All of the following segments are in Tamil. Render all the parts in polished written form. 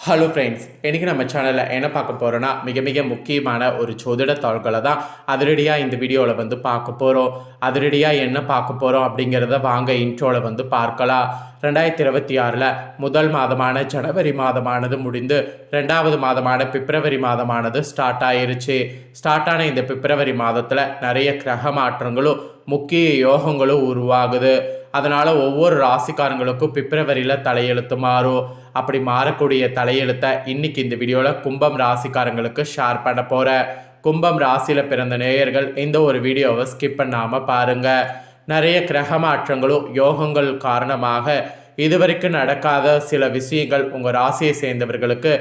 ஹலோ ஃப்ரெண்ட்ஸ், இன்றைக்கி நம்ம சேனலில் என்ன பார்க்க போகிறோன்னா மிக மிக முக்கியமான ஒரு ஜோதிட தாள்களை தான் அதிரடியாக இந்த வீடியோவில் பார்க்க போகிறோம். அதிரடியாக என்ன பார்க்க போகிறோம் அப்படிங்கிறத வாங்க இன்ட்ரோவில் பார்க்கலாம். 2026 முதல் மாதமான ஜனவரி மாதமானது முடிந்து 2வது மாதமான பிப்ரவரி மாதமானது ஸ்டார்ட் ஆயிருச்சு. ஸ்டார்ட் ஆன இந்த பிப்ரவரி மாதத்தில் நிறைய கிரக மாற்றங்களும் முக்கிய யோகங்களும் உருவாகுது. அதனால் ஒவ்வொரு ராசிக்காரங்களுக்கும் பிப்ரவரியில் தலையெழுத்து மாறும். அப்படி மாறக்கூடிய தலையெழுத்தை இன்னைக்கு இந்த வீடியோவில் கும்பம் ராசிக்காரங்களுக்கு ஷேர் பண்ண போகிறேன். கும்பம் ராசியில் பிறந்த நேயர்கள் இந்த ஒரு வீடியோவை ஸ்கிப் பண்ணாமல் பாருங்கள். நிறைய கிரக மாற்றங்களும் யோகங்கள் காரணமாக இதுவரைக்கும் நடக்காத சில விஷயங்கள் உங்கள் ராசியை சேர்ந்தவர்களுக்கு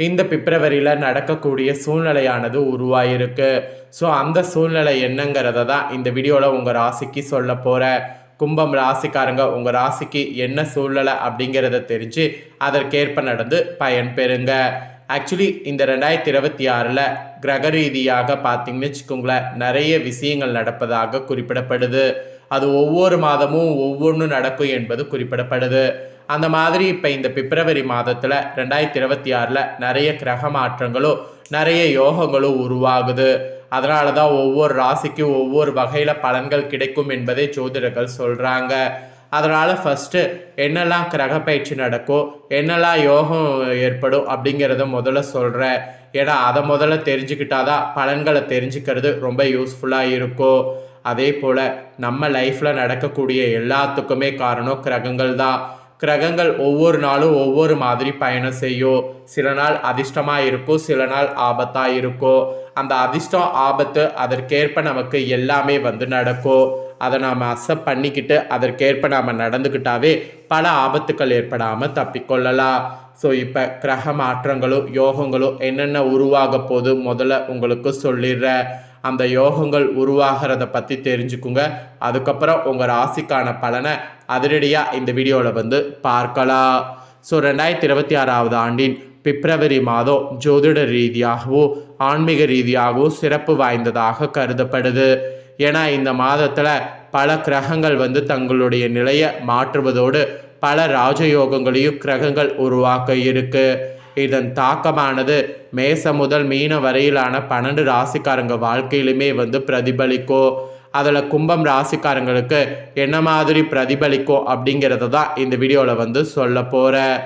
இந்த பிப்ரவரியில் நடக்கக்கூடிய சூழ்நிலையானது உருவாயிருக்கு. ஸோ அந்த சூழ்நிலை என்னங்கிறத தான் இந்த வீடியோவில் உங்கள் ராசிக்கு சொல்ல போகிறேன். கும்பம் ராசிக்காரங்க உங்கள் ராசிக்கு என்ன சூழ்நிலை அப்படிங்கிறத தெரிஞ்சு அதற்கேற்ப நடந்து பயன்பெறுங்க. ஆக்சுவலி இந்த 2026 கிரக ரீதியாக பார்த்தீங்கன்னு வச்சுக்கோங்களேன், நிறைய விஷயங்கள் நடப்பதாக குறிப்பிடப்படுது. அது ஒவ்வொரு மாதமும் ஒவ்வொன்று நடக்கும் என்பது குறிப்பிடப்படுது. அந்த மாதிரி இப்போ இந்த பிப்ரவரி மாதத்தில் 2026 நிறைய கிரக மாற்றங்களும் நிறைய யோகங்களும் உருவாகுது. அதனால தான் ஒவ்வொரு ராசிக்கும் ஒவ்வொரு வகையில் பலன்கள் கிடைக்கும் என்பதை ஜோதிடர்கள் சொல்கிறாங்க. அதனால் ஃபஸ்ட்டு என்னெல்லாம் கிரக பயிற்சி நடக்கும், என்னெல்லாம் யோகம் ஏற்படும் அப்படிங்கிறத முதல்ல சொல்கிறேன். ஏன்னா அதை முதல்ல தெரிஞ்சுக்கிட்டாதான் பலன்களை தெரிஞ்சுக்கிறது ரொம்ப யூஸ்ஃபுல்லாக இருக்கும். அதே போல் நம்ம லைஃப்பில் நடக்கக்கூடிய எல்லாத்துக்குமே காரணம் கிரகங்கள் தான். கிரகங்கள் ஒவ்வொரு நாளும் ஒவ்வொரு மாதிரி பயணம் செய்யும். சில நாள் அதிர்ஷ்டமாக இருக்கும், சில நாள் ஆபத்தாக இருக்கும். அந்த அதிர்ஷ்டம் ஆபத்து அதற்கேற்ப நமக்கு எல்லாமே நடக்கும். அதை நாம் அக்செப்ட் பண்ணிக்கிட்டு அதற்கேற்ப நாம் நடந்துக்கிட்டாவே பல ஆபத்துக்கள் ஏற்படாமல் தப்பிக்கொள்ளலாம். ஸோ இப்போ கிரக மாற்றங்களும் யோகங்களும் என்னென்ன உருவாக போது முதல்ல உங்களுக்கு சொல்லிடுறேன். அந்த யோகங்கள் உருவாகிறத பற்றி தெரிஞ்சுக்குங்க. அதுக்கப்புறம் உங்கள் ராசிக்கான பலனை அதிரடியாக இந்த வீடியோவில் பார்க்கலாம். ஸோ 2026 ஆண்டின் பிப்ரவரி மாதம் ஜோதிட ரீதியாகவும் ஆன்மீக கிரகமாகவும் சிறப்பு வாய்ந்ததாக கருதப்படுது. ஏன்னா இந்த மாதத்தில் பல கிரகங்கள் தங்களுடைய நிலையை மாற்றுவதோடு பல ராஜயோகங்களையும் கிரகங்கள் உருவாக்க இருக்கு. இதன் தாக்கமானது மேசம் முதல் மீன வரையிலான 12 ராசிக்காரங்க வாழ்க்கையிலுமே பிரதிபலிக்கும். அதில் கும்பம் ராசிக்காரங்களுக்கு என்ன மாதிரி பிரதிபலிக்கும் அப்படிங்கிறத தான் இந்த வீடியோவில் சொல்ல போகிறேன்.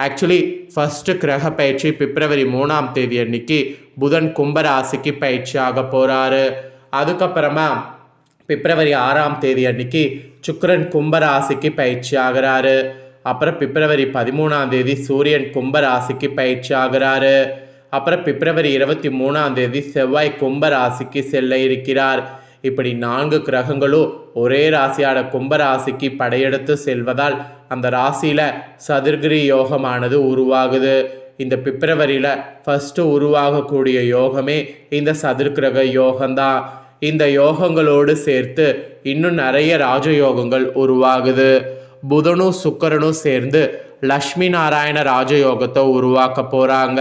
ஆக்சுவலி ஃபஸ்ட்டு கிரக பயிற்சி பிப்ரவரி 3ஆம் தேதி அன்னைக்கு புதன் கும்பராசிக்கு பயிற்சி ஆக போகிறாரு. அதுக்கப்புறமா பிப்ரவரி 6ஆம் தேதி அன்னைக்கு சுக்கிரன் கும்பராசிக்கு பயிற்சி ஆகிறாரு. அப்புறம் பிப்ரவரி 13ஆம் தேதி சூரியன் கும்பராசிக்கு பயிற்சி ஆகிறாரு. அப்புறம் பிப்ரவரி 23ஆம் தேதி செவ்வாய் கும்பராசிக்கு செல்ல இருக்கிறார். இப்படி 4 கிரகங்களும் ஒரே ராசியான கும்பராசிக்கு படையெடுத்து செல்வதால் அந்த ராசியில் சதுர்கிரி யோகமானது உருவாகுது. இந்த பிப்ரவரியில் ஃபஸ்ட்டு உருவாகக்கூடிய யோகமே இந்த சதுர்கிரக யோகம்தான். இந்த யோகங்களோடு சேர்த்து இன்னும் நிறைய ராஜயோகங்கள் உருவாகுது. புதனும் சுக்கிரனும் சேர்ந்து லக்ஷ்மி நாராயண ராஜயோகத்தை உருவாக்க போகிறாங்க.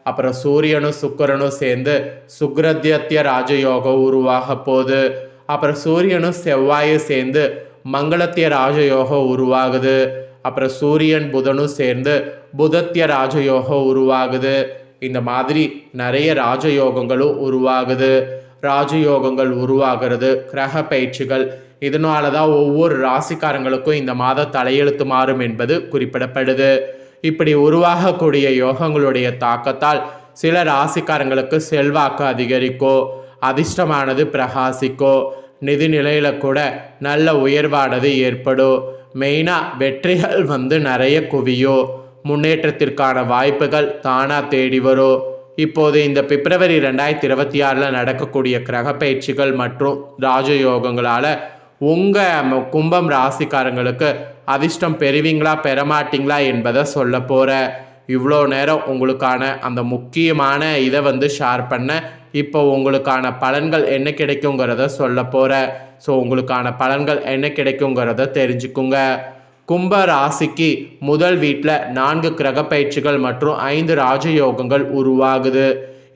அப்புறம் சூரியனும் சுக்கிரனும் சேர்ந்து சுக்ரத்யத்ய ராஜயோகம் உருவாக போகுது. அப்புறம் சூரியனும் செவ்வாயும் சேர்ந்து மங்களத்திய ராஜயோகம் உருவாகுது. அப்புறம் சூரியன் புதனும் சேர்ந்து புதத்திய ராஜயோகம் உருவாகுது. இந்த மாதிரி நிறைய ராஜயோகங்களும் உருவாகுது. ராஜயோகங்கள் உருவாகிறது கிரக பயிற்சிகள். இதனால தான் ஒவ்வொரு ராசிக்காரங்களுக்கும் இந்த மாதம் தலையெழுத்து மாறும் என்பது குறிப்பிடப்படுது. இப்படி உருவாகக்கூடிய யோகங்களுடைய தாக்கத்தால் சில ராசிக்காரங்களுக்கு செல்வாக்கு அதிகரிக்கும், அதிர்ஷ்டமானது பிரகாசிக்கும், நிதி நிலையில் கூட நல்ல உயர்வானது ஏற்படும். மெயினாக வெற்றிகள் நிறைய குவியும், முன்னேற்றத்திற்கான வாய்ப்புகள் தானாக தேடி வரும். இப்போது இந்த பிப்ரவரி 2026 நடக்கக்கூடிய கிரக பயிற்சிகள் மற்றும் ராஜயோகங்களால் உங்கள் கும்பம் ராசிக்காரங்களுக்கு அதிர்ஷ்டம் பெறுவீங்களா பெறமாட்டிங்களா என்பதை சொல்ல போகிறேன். இவ்வளோ நேரம் உங்களுக்கான அந்த முக்கியமான இதை ஷேர் பண்ண. இப்போ உங்களுக்கான பலன்கள் என்ன கிடைக்குங்கிறத சொல்ல போகிறேன். ஸோ உங்களுக்கான பலன்கள் என்ன கிடைக்குங்கிறத தெரிஞ்சுக்குங்க. கும்ப ராசிக்கு முதல் வீட்டில் 4 கிரக பயிற்சிகள் மற்றும் 5 ராஜயோகங்கள் உருவாகுது.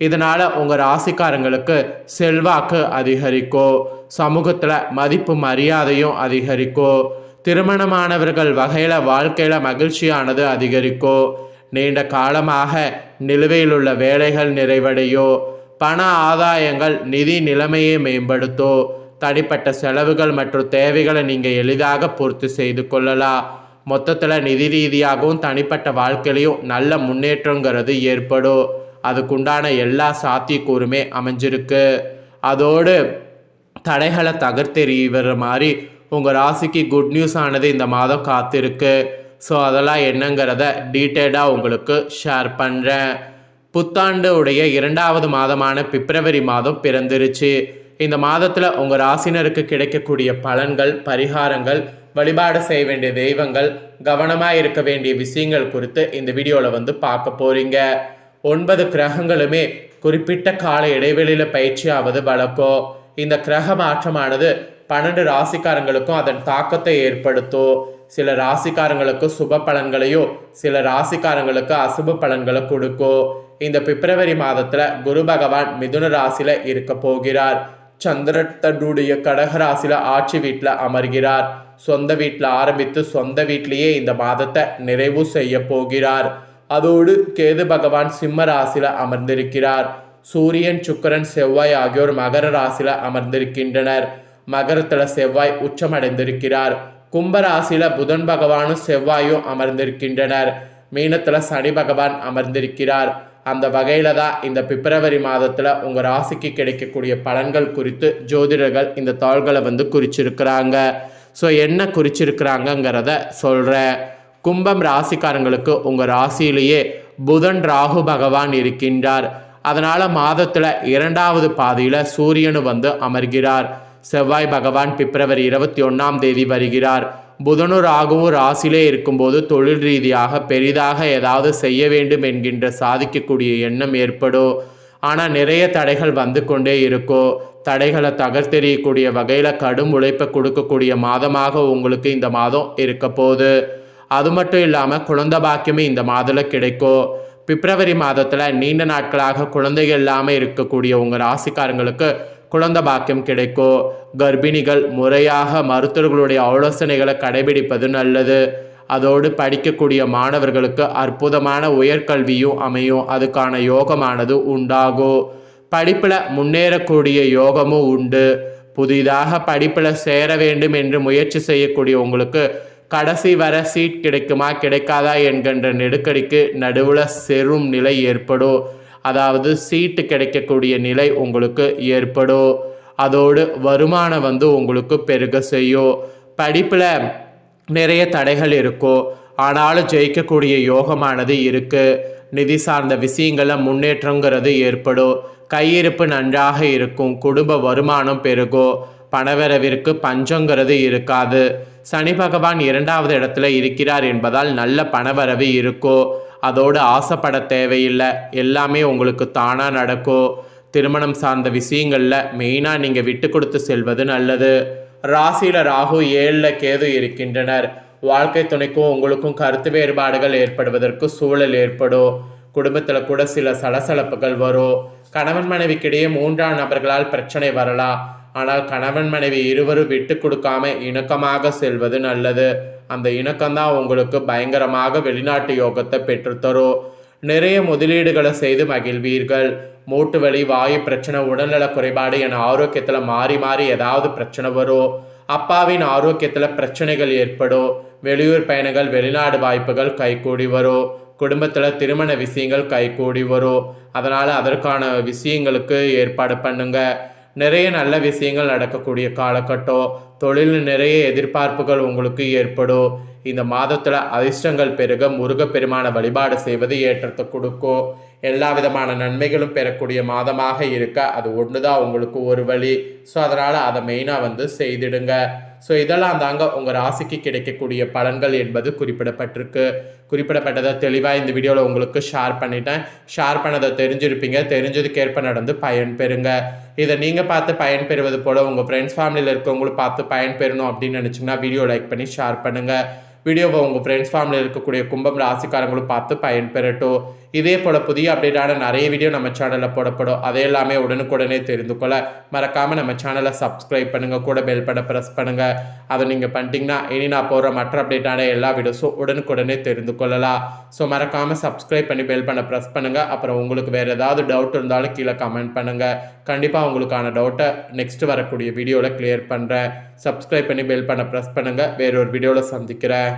இதனால் உங்கள் ராசிக்காரங்களுக்கு செல்வாக்கு அதிகரிக்கும், சமூகத்தில் மதிப்பு மரியாதையும் அதிகரிக்கும், திருமணமானவர்கள் வகையில் வாழ்க்கையில் மகிழ்ச்சியானது அதிகரிக்கும், நீண்ட காலமாக நிலுவையில் உள்ள வேலைகள் நிறைவடையோ, பண ஆதாயங்கள் நிதி நிலைமையை மேம்படுத்தோ, தனிப்பட்ட செலவுகள் மற்றும் தேவைகளை நீங்கள் எளிதாக பூர்த்தி செய்து கொள்ளலாம். மொத்தத்தில் நிதி ரீதியாகவும் தனிப்பட்ட வாழ்க்கையிலையும் நல்ல முன்னேற்றங்கிறது ஏற்படும். அதுக்குண்டான எல்லா சாத்தியக்கூறுமே அமைஞ்சிருக்கு. அதோடு தடைகளை தகர்த்தெறிகிற மாதிரி உங்கள் ராசிக்கு குட் நியூஸ் ஆனது இந்த மாதம் காத்திருக்கு. ஸோ அதெல்லாம் என்னங்கிறத டீட்டெயிலாக உங்களுக்கு ஷேர் பண்ணுறேன். புத்தாண்டு உடைய 2வது மாதமான பிப்ரவரி மாதம் பிறந்துருச்சு. இந்த மாதத்தில் உங்கள் ராசினருக்கு கிடைக்கக்கூடிய பலன்கள், பரிகாரங்கள், வழிபாடு செய்ய வேண்டிய தெய்வங்கள், கவனமாக இருக்க வேண்டிய விஷயங்கள் குறித்து இந்த வீடியோவில் பார்க்க போகிறீங்க. 9 கிரகங்களுமே குறிப்பிட்ட கால இடைவெளியில் பயிற்சியாவது வழக்கம். இந்த கிரக மாற்றமானது 12 ராசிக்காரங்களுக்கும் அதன் தாக்கத்தை ஏற்படுத்தும். சில ராசிக்காரங்களுக்கு சுப பலன்களையும் சில ராசிக்காரங்களுக்கு அசுப பலன்களை கொடுக்கும். இந்த பிப்ரவரி மாதத்தில் குரு பகவான் மிதுன ராசியில் இருக்க போகிறார். சந்திரன் தன்னுடைய கடக ராசியில் ஆட்சி வீட்டில் அமர்கிறார். சொந்த வீட்டில் ஆரம்பித்து சொந்த வீட்டிலேயே இந்த மாதத்தை நிறைவு செய்ய போகிறார். அதோடு கேது பகவான் சிம்ம ராசியில் அமர்ந்திருக்கிறார். சூரியன், சுக்கிரன், செவ்வாய் ஆகியோர் மகர ராசியில் அமர்ந்திருக்கின்றனர். மகரத்தில் செவ்வாய் உச்சமடைந்திருக்கிறார். கும்பராசியில் புதன் பகவானும் செவ்வாயும் அமர்ந்திருக்கின்றனர். மீனத்தில் சனி பகவான் அமர்ந்திருக்கிறார். அந்த வகையில் தான் இந்த பிப்ரவரி மாதத்தில் உங்கள் ராசிக்கு கிடைக்கக்கூடிய பலன்கள் குறித்து ஜோதிடர்கள் இந்த தாள்களை குறிச்சிருக்கிறாங்க. ஸோ என்ன குறிச்சிருக்கிறாங்கங்கிறத சொல்கிறேன். கும்பம் ராசிக்காரங்களுக்கு உங்கள் ராசியிலேயே புதன் ராகு பகவான் இருக்கின்றார். அதனால் மாதத்தில் 2வது பாதியில் சூரியனு அமர்கிறார். செவ்வாய் பகவான் பிப்ரவரி 21ஆம் தேதி வருகிறார். புதனும் ராகுவும் ராசியிலே இருக்கும்போது தொழில் ரீதியாக பெரிதாக ஏதாவது செய்ய வேண்டும் என்கின்ற சாதிக்கக்கூடிய எண்ணம் ஏற்படும். ஆனால் நிறைய தடைகள் கொண்டே இருக்கும். தடைகளை தகர்த்தெறியக்கூடிய வகையில் கடும் உழைப்பை கொடுக்கக்கூடிய மாதமாக உங்களுக்கு இந்த மாதம் இருக்க போகுது. அது மட்டும் இல்லாமல் குழந்தை பாக்கியமே இந்த மாதத்தில் கிடைக்கும். பிப்ரவரி மாதத்தில் நீண்ட நாட்களாக குழந்தைகள் இல்லாமல் இருக்கக்கூடிய உங்கள் ராசிக்காரங்களுக்கு குழந்தை பாக்கியம் கிடைக்கும். கர்ப்பிணிகள் முறையாக மருத்துவர்களுடைய ஆலோசனைகளை கடைபிடிப்பது நல்லது. அதோடு படிக்கக்கூடிய மாணவர்களுக்கு அற்புதமான உயர்கல்வியும் அமையும். அதுக்கான யோகமானது உண்டாகும். படிப்பில் முன்னேறக்கூடிய யோகமும் உண்டு. புதிதாக படிப்பில் சேர வேண்டும் என்று முயற்சி செய்யக்கூடிய உங்களுக்கு கடைசி வர சீட் கிடைக்குமா கிடைக்காதா என்கின்ற நெருக்கடிக்கு நடுவில் செரும் நிலை ஏற்படும். அதாவது சீட்டு கிடைக்கக்கூடிய நிலை உங்களுக்கு ஏற்படும். அதோடு வருமானம் உங்களுக்கு பெருக செய்யும். படிப்பில் நிறைய தடைகள் இருக்கும். ஆனாலும் ஜெயிக்கக்கூடிய யோகமானது இருக்குது. நிதி சார்ந்த விஷயங்களில் முன்னேற்றங்கிறது ஏற்படும். கையிருப்பு நன்றாக இருக்கும். குடும்ப வருமானம் பெருகும். பணவரவிற்கு பஞ்சங்கிறது இருக்காது. சனி பகவான் 2வது இடத்துல இருக்கிறார் என்பதால் நல்ல பணவரவு இருக்கும். அதோடு ஆசைப்பட தேவையில்லை. எல்லாமே உங்களுக்கு தானாக நடக்கும். திருமணம் சார்ந்த விஷயங்களில் மெயினாக நீங்கள் விட்டு கொடுத்து செல்வது நல்லது. ராசியில் ராகு 7ல் கேது இருக்கின்றனர். வாழ்க்கை துணைக்கும் உங்களுக்கும் கருத்து வேறுபாடுகள் ஏற்படுவதற்கு சூழல் ஏற்படும். குடும்பத்தில் கூட சில சலசலப்புகள் வரும். கணவன் மனைவிக்கிடையே 3ஆம் நபர்களால் பிரச்சனை வரலாம். ஆனால் கணவன் மனைவி இருவரும் விட்டு கொடுக்காம இணக்கமாக செல்வது நல்லது. அந்த இணக்கம்தான் உங்களுக்கு பயங்கரமாக வெளிநாட்டு யோகத்தை பெற்றுத்தரும். நிறைய முதலீடுகளை செய்து மகிழ்வீர்கள். மூட்டு வலி, வாயு பிரச்சனை, உடல்நல குறைபாடு என ஆரோக்கியத்தில் மாறி மாறி ஏதாவது பிரச்சனை வரும். அப்பாவின் ஆரோக்கியத்தில் பிரச்சனைகள் ஏற்படும். வெளியூர் பயணங்கள், வெளிநாடு வாய்ப்புகள் கைகூடி வரும். குடும்பத்தில் திருமண விஷயங்கள் கைகூடி வரும். அதனால் அதற்கான விஷயங்களுக்கு ஏற்பாடு பண்ணுங்க. நிறைய நல்ல விஷயங்கள் நடக்கக்கூடிய காலகட்டம். தொழிலில் நிறைய எதிர்பார்ப்புகள் உங்களுக்கு ஏற்படும். இந்த மாதத்தில் அதிர்ஷ்டங்கள் பெருக முருகப்பெருமான வழிபாடு செய்வது ஏற்றத்தை கொடுக்கும். எல்லா விதமான நன்மைகளும் பெறக்கூடிய மாதமாக இருக்க அது ஒன்று தான் உங்களுக்கு ஒரு வழி. ஸோ அதனால் அதை மெயினாக செய்திடுங்க. ஸோ இதெல்லாம் தாங்க உங்கள் ராசிக்கு கிடைக்கக்கூடிய பலன்கள் என்பது குறிப்பிடப்பட்டிருக்கு. குறிப்பிடப்பட்டதை தெளிவாக இந்த வீடியோவில் உங்களுக்கு ஷேர் பண்ணிட்டேன். ஷேர் பண்ணதை தெரிஞ்சிருப்பீங்க. தெரிஞ்சதுக்கேற்ப நடந்து பயன்பெறுங்க. இதை நீங்கள் பார்த்து பயன்பெறுவது போல் உங்கள் ஃப்ரெண்ட்ஸ் ஃபேமிலியில் இருக்கவங்களும் பார்த்து பயன்பெறணும் அப்படின்னு நினச்சிங்கன்னா வீடியோ லைக் பண்ணி ஷேர் பண்ணுங்கள். வீடியோவை உங்கள் ஃப்ரெண்ட்ஸ் ஃபேமிலியில் இருக்கக்கூடிய கும்பம் ராசிக்காரங்களும் பார்த்து பயன்பெறட்டும். இதே போல் புதிய அப்டேட்டான நிறைய வீடியோ நம்ம சேனலில் போடப்படும். அதை எல்லாமே உடனுக்குடனே தெரிந்து கொள்ள மறக்காமல் நம்ம சேனலை சப்ஸ்கிரைப் பண்ணுங்கள், கூட பெல் பட்டனை ப்ரெஸ் பண்ணுங்கள். அதை நீங்கள் பண்ணிட்டீங்கன்னா இனி நான் போடுற மற்ற அப்டேட்டான எல்லா வீடியோஸும் உடனுக்குடனே தெரிந்து கொள்ளலாம். ஸோ மறக்காமல் சப்ஸ்கிரைப் பண்ணி பெல் பட்டனை ப்ரெஸ் பண்ணுங்கள். அப்புறம் உங்களுக்கு வேறு ஏதாவது டவுட் இருந்தாலும் கீழே கமெண்ட் பண்ணுங்கள். கண்டிப்பாக உங்களுக்கான டவுட்டை நெக்ஸ்ட் வரக்கூடிய வீடியோவில் கிளியர் பண்ணுறேன். சப்ஸ்கிரைப் பண்ணி பெல் பட்டனை ப்ரெஸ் பண்ணுங்கள். வேறொரு வீடியோவில் சந்திக்கிறேன்.